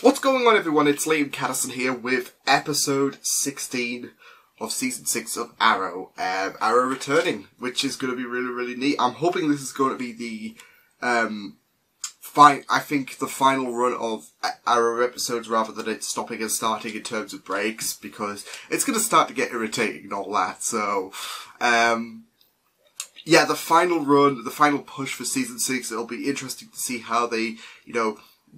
What's going on, everyone? It's Liam Catterson here with episode 16 of season 6 of Arrow. Arrow returning, which is going to be really neat. I'm hoping this is going to be the the final run of Arrow episodes rather than it stopping and starting in terms of breaks, because it's going to start to get irritating and all that. So, yeah, the final run, the final push for season 6, it'll be interesting to see how they,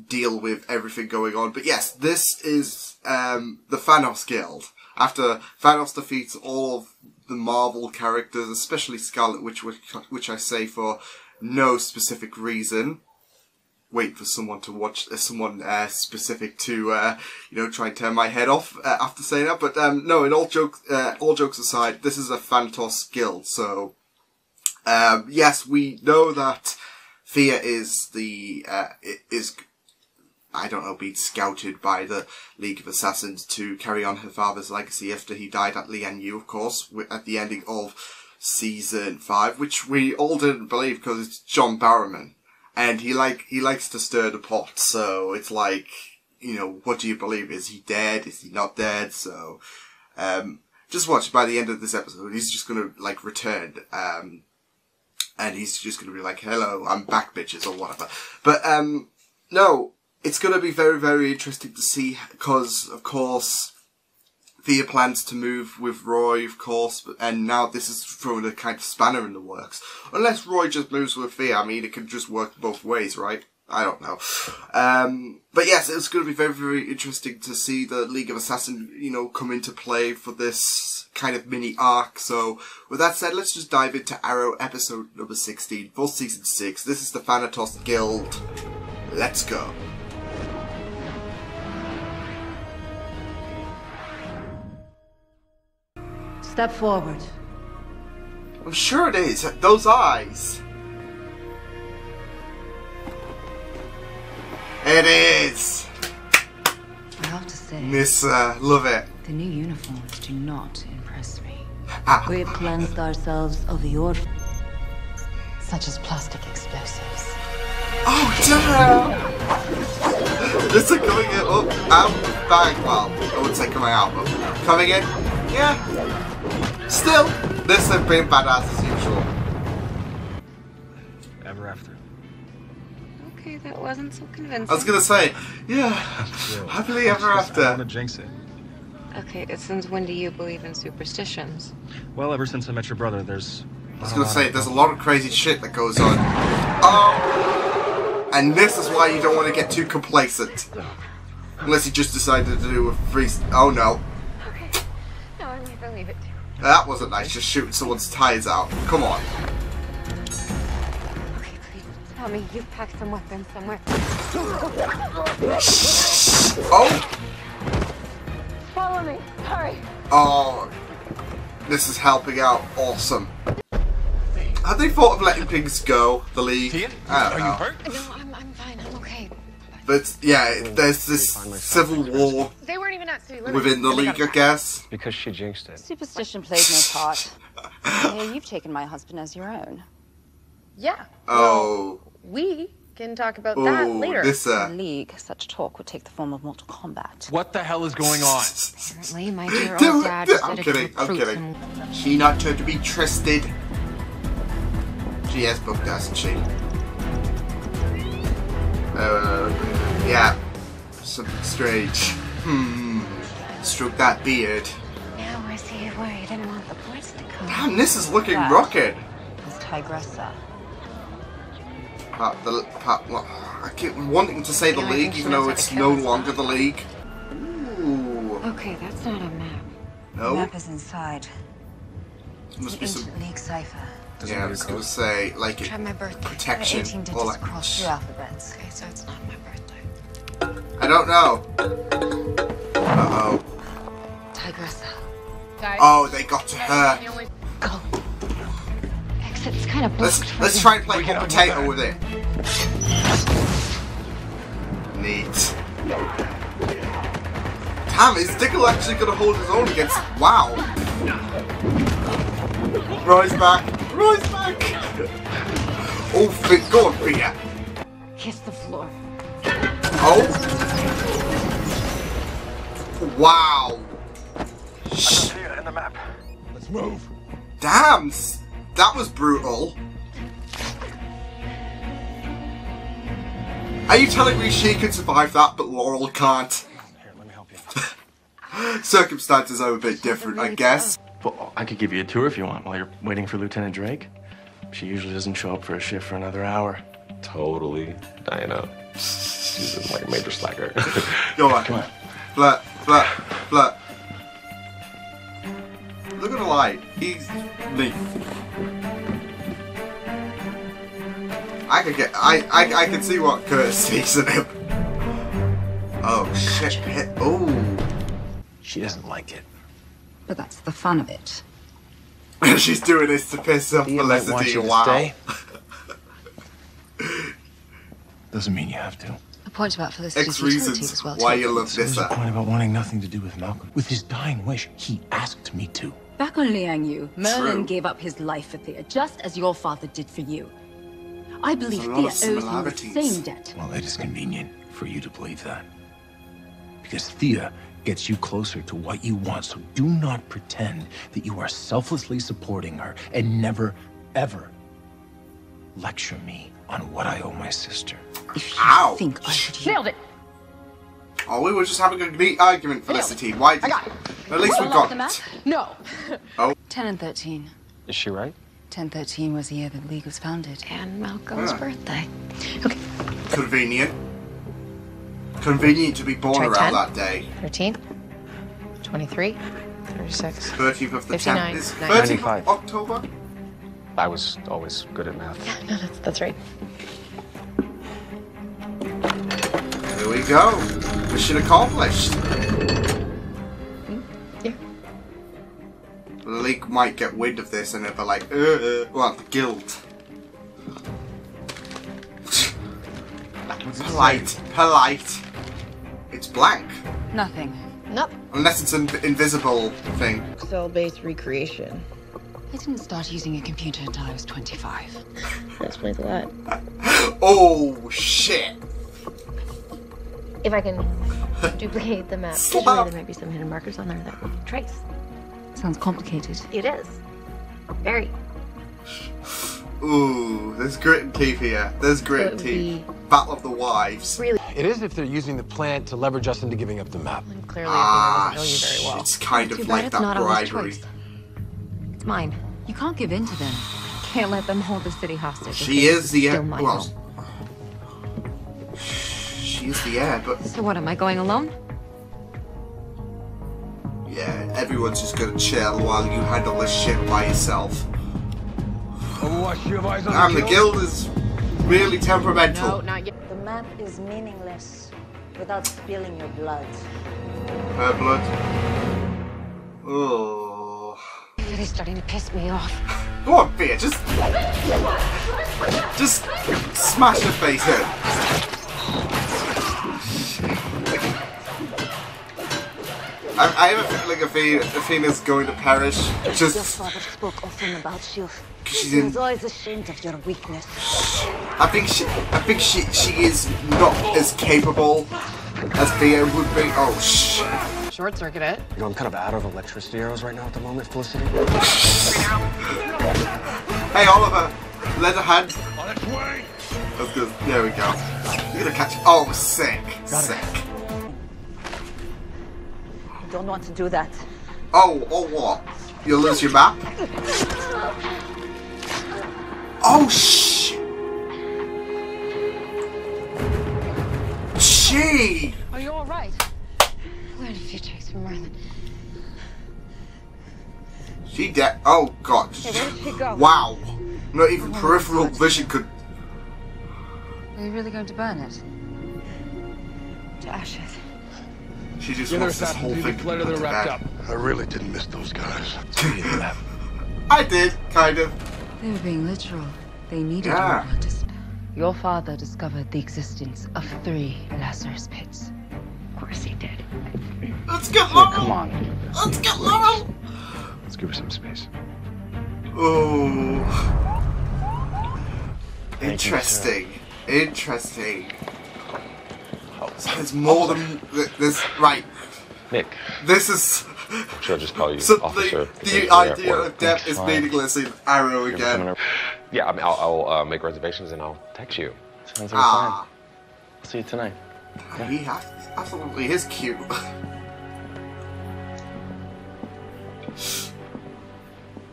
deal with everything going on. But yes, this is the Thanatos Guild. After Thanos defeats all of the Marvel characters, especially Scarlet Witch, which I say for no specific reason. Wait for someone to watch, someone specific to, try and turn my head off after saying that. But no, in all jokes aside, this is a Thanatos Guild. So yes, we know that Thea is being scouted by the League of Assassins to carry on her father's legacy after he died at Lian, of course, at the ending of season 5, which we all didn't believe because it's John Barrowman. And he likes to stir the pot, so it's like, what do you believe? Is he dead? Is he not dead? So, just watch, by the end of this episode, he's just gonna, return, and he's just gonna be like, hello, I'm back, bitches, or whatever. But, no, it's gonna be very interesting to see, because, of course, Thea plans to move with Roy, of course, and now this is throwing a kind of spanner in the works. Unless Roy just moves with Thea, I mean, it can just work both ways, right? I don't know. But yes, it's going to be very interesting to see the League of Assassins, come into play for this kind of mini arc. So, with that said, let's just dive into Arrow episode number 16 for season 6. This is the Thanatos Guild. Let's go. Step forward. I'm sure it is. Those eyes. It is. I have to say, Nissa, love it. the new uniforms do not impress me. Ah. We've cleansed ourselves of your such as plastic explosives. Oh damn! This is coming in out back. Well, I wouldn't say coming out, but coming in. Yeah. Still, this has been badass as usual. Ever after. Okay, that wasn't so convincing. I was gonna say, yeah, happily ever after. I don't want to jinx it. Okay, since when do you believe in superstitions? Well, ever since I met your brother, there's... I was gonna say, there's a lot of crazy shit that goes on. Oh! And this is why you don't want to get too complacent. Unless you just decided to do a free... Oh no. Okay. No, I might believe it too. That wasn't nice, just shooting someone's tires out. Come on. Okay, please tell me you've packed some weapons somewhere. Oh! Follow me. Hurry. Oh. This is helping out. Awesome. Have they thought of letting things go, the League? Thea, I don't are know. you hurt? No, I'm fine. I'm okay. But yeah, there's this civil war They weren't even actually living within the League, I guess. Because she jinxed it. Superstition plays no part. Hey, you've taken my husband as your own. Yeah. Oh. We can talk about that Oh, later. this, In the League, such talk would take the form of mortal combat. What the hell is going on? Apparently, my dear Do old it, dad do it. decided I'm to recruit kidding. some... She not turned to be trusted. She has booked, hasn't she? Yeah. Something strange. Stroke that beard. Now I see why you didn't want the boys to come. Damn, this is looking That rocket. is Tigressa. I keep wanting to say the Yeah, I League, think she even knows though how to it's kill no us. longer the League. Ooh. Okay, that's not a map. The No? map is inside. Must The be some... ancient League cipher. Yeah, I was gonna say, like, Try my birthday. protection. 18 digits Or like... across 2 alphabets. Okay, so it's not my birthday. I don't know. Uh-oh. Tigressa. Oh, they got to her. Go. Exit's kind of blocked. Let's try and play hot potato with it. Neat. Damn, is Diggle actually gonna hold his own against... Wow. Roy's back. Roy's back. Oh, go on, Thea. Kiss the floor. Oh. Wow. Thea in the map. Let's move. Damn. That was brutal. Are you telling me she could survive that, but Laurel can't? Here, let me help you. Circumstances are a bit different, I guess. Well, I could give you a tour if you want while you're waiting for Lieutenant Drake. She usually doesn't show up for a shift for another hour. Totally. Diana. She's like a major slacker. Go on. Come on. Flirt, flirt, flirt. Look at the light. He's me. I can see what Curtis sees in him. Oh shit! Oh. She doesn't like it. But that's the fun of it. She's doing this to piss off Thea might want Felicity. you to Wow. stay. Doesn't mean you have to. The point about Felicity's X utility reasons was well why taken. you love So this. there's a point about wanting nothing to do with Malcolm. With his dying wish, he asked me to. Back on Liang Yu, Merlin True. gave up his life for Thea, just as your father did for you. I believe There's a lot Thea of owes you the similarities. same debt. Well, it is convenient for you to believe that. Because Thea gets you closer to what you want, so do not pretend that you are selflessly supporting her and never, ever lecture me on what I owe my sister. If you Ouch. think I should Nailed it! Oh, we were just having a neat argument, Felicity. Why? I got it. At least we Wanna got lock the map? it. No. Oh. 10 and 13. Is she right? 1013 was the year the League was founded. And Malcolm's Yeah. birthday. Okay. Convenient. Convenient to be born Try around 10. that day. 13, 23, 36. 13th of the 59, 10th. Is 13th 95. of October? I was always good at math. No, that's right. Here we go. Mission accomplished. Yeah. The League might get wind of this and they'll be like, well, the Guild. Polite. It's blank. Nothing. Nope. Unless it's an invisible thing. Cell-based recreation. I didn't start using a computer until I was 25. That explains a lot. Oh, shit. If I can duplicate the map, Slap. usually there might be some hidden markers on there that we can trace. Sounds complicated. It is. Very. Ooh, there's grit and teeth here. There's grit So it and would teeth. be Battle of the Wives. really It is if they're using the plan to leverage us into giving up the map. clearly I think I doesn't know you very well. It's kind Too of bad like it's that not always bribery. choice. It's mine. You can't give in to them. Can't let them hold the city hostage. She is the Still heir. my Well, home. she is the heir, but So what, am I going alone? yeah, everyone's just gonna chill while you handle this shit by yourself. Overwatch, you have eyes on And the Guild is really temperamental. No, not yet. The map is meaningless without spilling your blood. Her blood. Oh. Really starting to piss me off. Go on, Thea, just smash her face in. I have a feeling Athena's going to perish. Your Just father spoke often about you. she's He in. was always ashamed of your weakness. I think she is not as capable as Thea would be. Oh shh. Short circuit it. You know, I'm kind of out of electricity arrows right now at the moment, Felicity. Hey Oliver, lend a hand. On its way! That's good. There we go. You're gonna catch. Oh, sick. Sick. You don't want to do that. Oh, what? You'll lose your map? Oh, shit! Gee! Are you alright? Learned a few tricks from Merlin. She dead. Oh, God. Hey, where did she go? Wow. Not even peripheral vision could. Are you really going to burn it? To ashes. She just The other wants this whole assassins thing even to fled be they're put to wrapped bed. up. I really didn't miss those guys. I did, kind of. They were being literal. They needed Yeah. more blood to spill. Your father discovered the existence of 3 Lazarus pits. Of course he did. Let's get Laurel! Come on. Let's get Laurel! Let's give her some space. Oh. Thank you, Interesting. Interesting. So there's more than there's right. Nick. This is... Should I just call you so officer? the idea of death is meaningless in Arrow again. Yeah, I mean, I'll make reservations and I'll text you. Sounds like a plan. I'll see you tonight. Yeah. He absolutely is cute.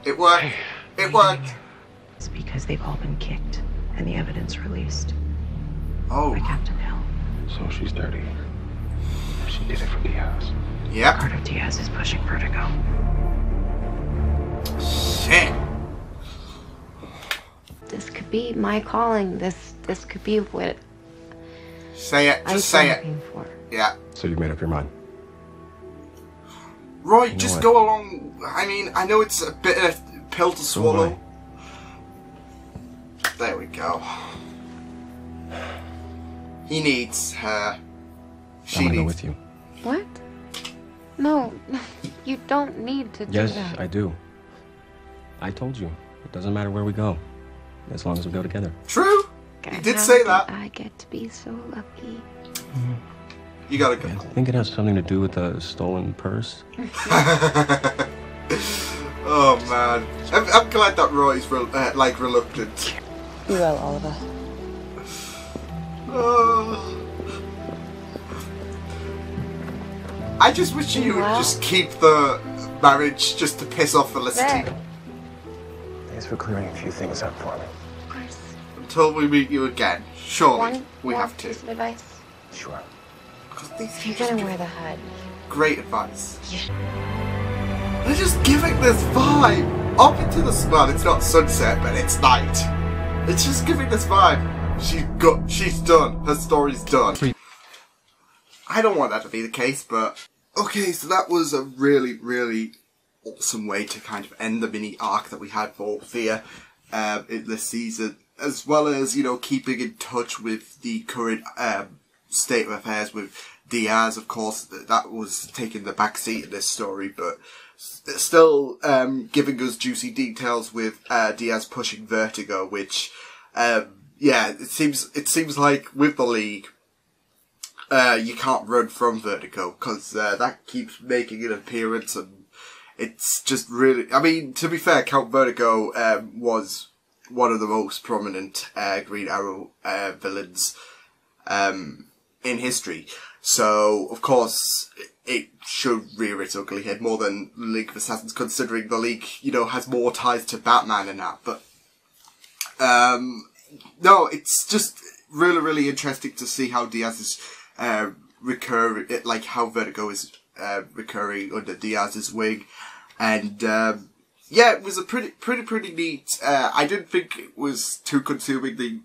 It worked. It worked. It's because they've all been kicked and the evidence released. Oh. By Captain Hill. So she's dirty. She did it for Diaz. Yep. Part of Diaz is pushing Vertigo. Shit. This could be my calling. This could be what Say it. Just say it. For. Yeah. So you've made up your mind? Roy, just go along. I mean, I know it's a bit of a pill to swallow. There we go. He needs her. I'm gonna go with you. What? No, you don't need to do that. Yes, I do. I told you. It doesn't matter where we go, as long as we go together. True. You did say that. I get to be so lucky. You gotta go. I think it has something to do with a stolen purse. Oh man, I'm glad that Roy's like reluctant. You will, Oliver. I just wish you would just keep the marriage just to piss off Felicity. Thanks for clearing a few things up for me. Of course. Until we meet you again. Surely we have to. Piece of advice. Sure. If you're gonna wear the hat. Great advice. They're just giving this vibe up into the well. It's not sunset, but it's night. It's just giving this vibe. She's done. Her story's done. I don't want that to be the case, but okay. So that was a really, really awesome way to kind of end the mini arc that we had for Thea in this season, as well as keeping in touch with the current state of affairs with Diaz. Of course, that was taking the back seat in this story, but still giving us juicy details with Diaz pushing Vertigo, which it seems like with the League you can't run from Vertigo, because that keeps making an appearance, and it's just really, I mean, to be fair, Count Vertigo was one of the most prominent Green Arrow villains in history. So, of course, it should rear its ugly head more than League of Assassins, considering the League, has more ties to Batman and that. But, no, it's just really, really interesting to see how Diaz is recurring, like how Vertigo is recurring under Diaz's wing. And, yeah, it was a pretty neat. I didn't think it was too consuming, the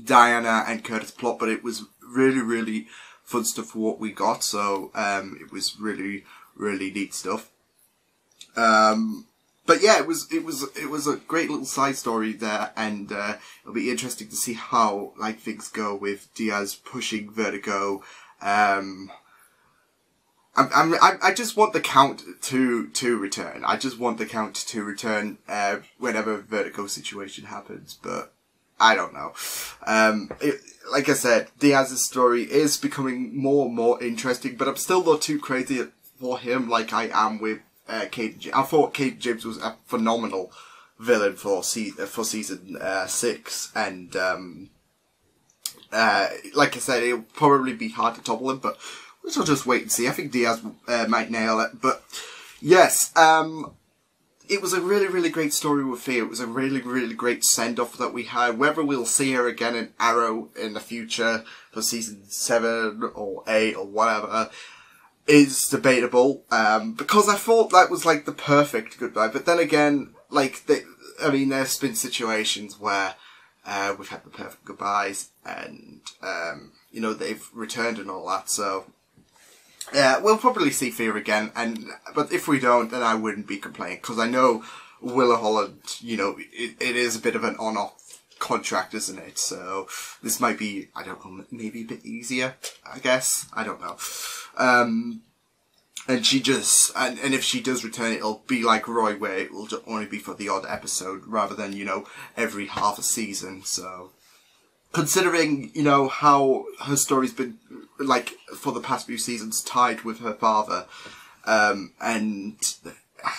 Diana and Curtis plot, but it was really, really fun stuff for what we got. So it was really, really neat stuff. But yeah, it was a great little side story there, and it'll be interesting to see how things go with Diaz pushing Vertigo. I just want the Count to return. I just want the Count to return whenever Vertigo situation happens, but I don't know. Like I said, Diaz's story is becoming more and more interesting, but I'm still not too crazy for him like I am with Kate. I thought Kate James was a phenomenal villain for season 6, and like I said, it'll probably be hard to topple him, but we'll just wait and see. I think Diaz might nail it, but yes, it was a really, really great story with Thea. It was a really, really great send-off that we had. Whether we'll see her again in Arrow in the future for season 7 or 8 or whatever is debatable, because I thought that was the perfect goodbye. But then again, there's been situations where we've had the perfect goodbyes, and they've returned and all that. So we'll probably see Thea again, but if we don't, then I wouldn't be complaining, because I know Willa Holland, it is a bit of an on-off contract, isn't it? So this might be, I don't know, maybe a bit easier, I guess. I don't know. And she just, and if she does return, it'll be like Roy, where it will only be for the odd episode, rather than, every half a season. So considering, you know, how her story's been, like, for the past few seasons tied with her father, and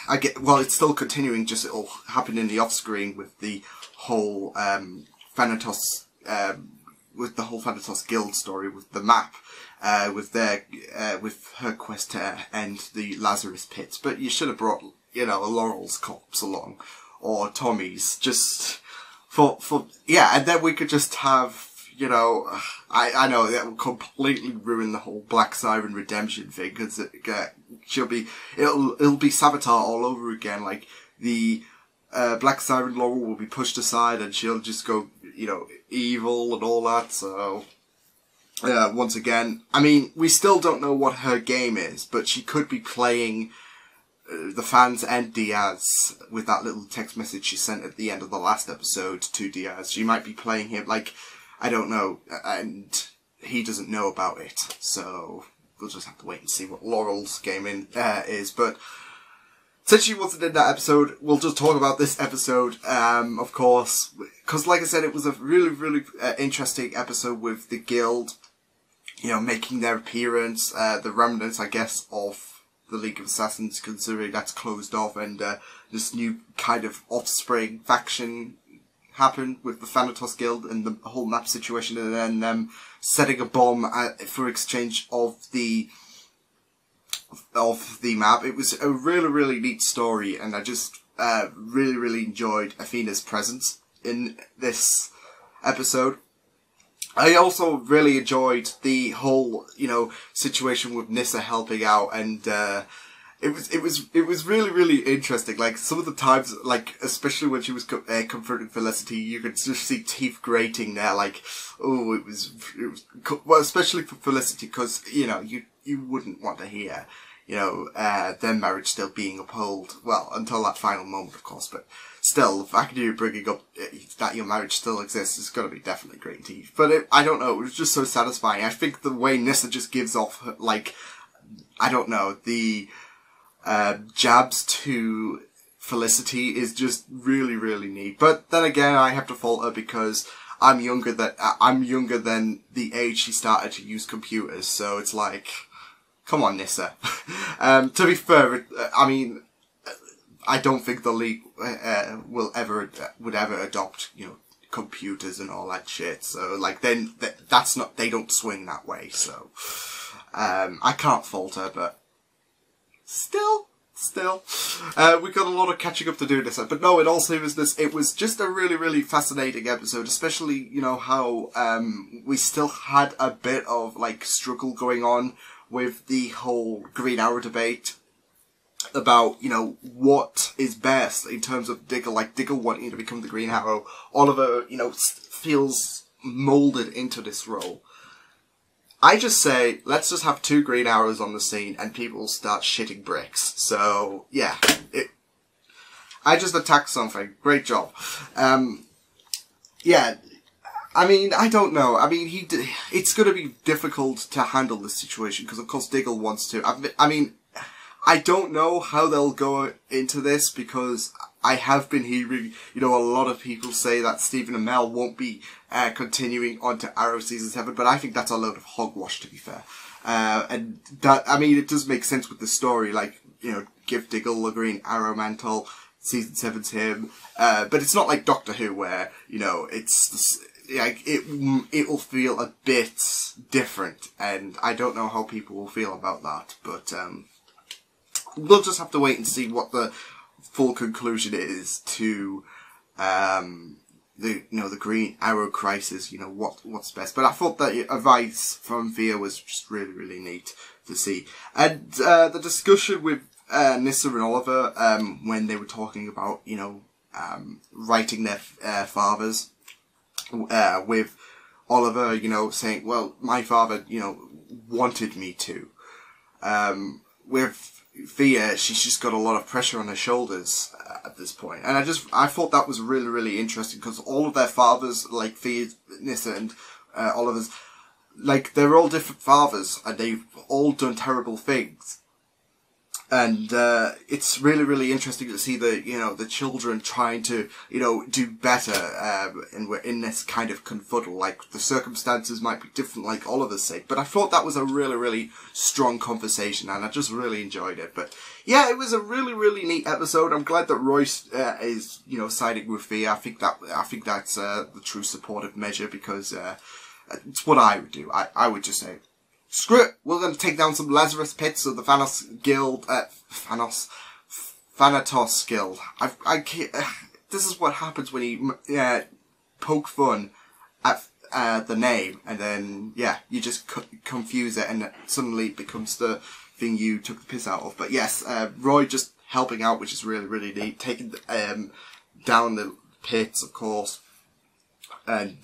I get, well, it's still continuing, just it'll happen in the off-screen with the whole, Thanatos, with the whole Thanatos Guild story, with the map, with their, with her quest to end the Lazarus pits. But you should have brought, you know, a Laurel's corpse along, or Tommy's, just yeah, and then we could just have, you know, I know that will completely ruin the whole Black Siren redemption thing, because it'll be Savitar all over again. Like, the Black Siren Laurel will be pushed aside, and she'll just go, you know, evil and all that. So, once again, I mean, we still don't know what her game is, but she could be playing the fans and Diaz with that little text message she sent at the end of the last episode to Diaz. She might be playing him, like, I don't know, and he doesn't know about it, so we'll just have to wait and see what Laurel's game is. But since she wasn't in that episode, we'll just talk about this episode, of course, because like I said, it was a really, really interesting episode with the Guild, you know, making their appearance, the remnants, I guess, of the League of Assassins, considering that's closed off, and this new kind of offspring faction happened with the Thanatos Guild and the whole map situation, and then them setting a bomb for exchange of the map. It was a really, really neat story, and I just really, really enjoyed Athena's presence in this episode. I also really enjoyed the whole, you know, situation with Nyssa helping out, and it was really, really interesting. Like, some of the times, like, especially when she was confronting Felicity, you could just see teeth grating there. Like, oh, it was well, especially for Felicity, because, you know, you wouldn't want to hear, you know, their marriage still being upheld. Well, until that final moment, of course, but still, the fact that you're bringing up that your marriage still exists is going to be definitely great teeth. But I don't know, it was just so satisfying. I think the way Nyssa just gives off, like, I don't know, the jabs to Felicity is just really, really neat. But then again, I have to fault her because I'm younger than the age she started to use computers. So it's like, come on, Nyssa. To be fair, I mean, I don't think the League would ever adopt, you know, computers and all that shit. So, like, then that's not, they don't swing that way. So, I can't fault her, but still, we got a lot of catching up to do this. But no, in all seriousness, it was just a really, really fascinating episode, especially, you know, how we still had a bit of, like, struggle going on with the whole Green Arrow debate about, you know, what is best in terms of Diggle, like Diggle wanting to become the Green Arrow. Oliver, you know, feels moulded into this role. I just say, let's just have 2 Green Arrows on the scene and people start shitting bricks. So, yeah. I just attacked something. Great job. Yeah. I mean, I don't know. I mean, it's going to be difficult to handle this situation because, of course, Diggle wants to. I mean, I don't know how they'll go into this because I have been hearing, you know, a lot of people say that Stephen and Mel won't be continuing on to Arrow Season 7, but I think that's a load of hogwash, to be fair. And that, I mean, it does make sense with the story, like, you know, give Diggle a Green Arrow mantle, Season 7's him, but it's not like Doctor Who where, you know, it's, like, it'll feel a bit different, and I don't know how people will feel about that, but, we'll just have to wait and see what the full conclusion is to the Green Arrow crisis. You know, what's best. But I thought that advice from Thea was just really, really neat to see. And the discussion with Nyssa and Oliver when they were talking about, you know, writing their fathers, with Oliver, you know, saying, well, my father, you know, wanted me to. With Thea, she's just got a lot of pressure on her shoulders at this point. And I thought that was really, really interesting because all of their fathers, like Thea, Nyssa and Oliver's, like, they're all different fathers and they've all done terrible things. And it's really, really interesting to see the children trying to, do better. And we're in this kind of confuddle. Like, the circumstances might be different, like Oliver's said. But I thought that was a really, really strong conversation, and I just really enjoyed it. But yeah, it was a really, really neat episode. I'm glad that Royce is, siding with Thea. I think that's the true supportive measure, because it's what I would do. I would just say, screw it, we're going to take down some Lazarus pits of the Thanatos Guild, Thanatos Guild. This is what happens when you poke fun at the name, and then, you just confuse it, and it suddenly becomes the thing you took the piss out of. But yes, Roy just helping out, which is really, really neat, taking down the pits, of course, and,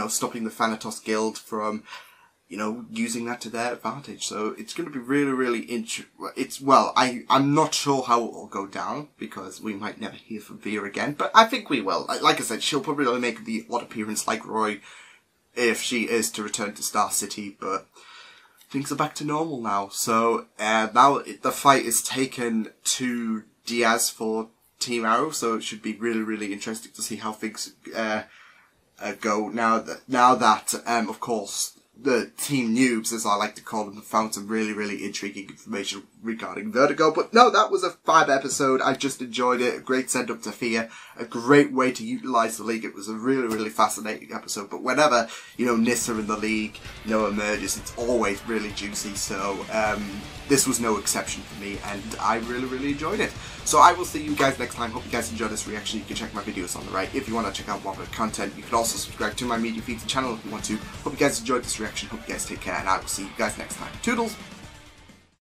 stopping the Thanatos Guild from using that to their advantage. So it's going to be really, really I'm not sure how it will go down, because we might never hear from Thea again, but I think we will. Like I said, she'll probably make the odd appearance like Roy, if she is to return to Star City, but things are back to normal now. So, now the fight is taken to Diaz for Team Arrow, so it should be really, really interesting to see how things, go now that, of course, the Team Noobs, as I like to call them, have found some really, really intriguing information regarding Vertigo. But no, that was a fab episode. I just enjoyed it. A great send-up to Thea. A great way to utilise the League. It was a really, really fascinating episode. But whenever, Nyssa in the League, emerges, it's always really juicy. So, this was no exception for me, and I really, really enjoyed it. So I will see you guys next time. Hope you guys enjoyed this reaction. You can check my videos on the right if you want to check out more of the content. You can also subscribe to my media feeds and channel if you want to. Hope you guys enjoyed this reaction. Hope you guys take care, and I will see you guys next time. Toodles!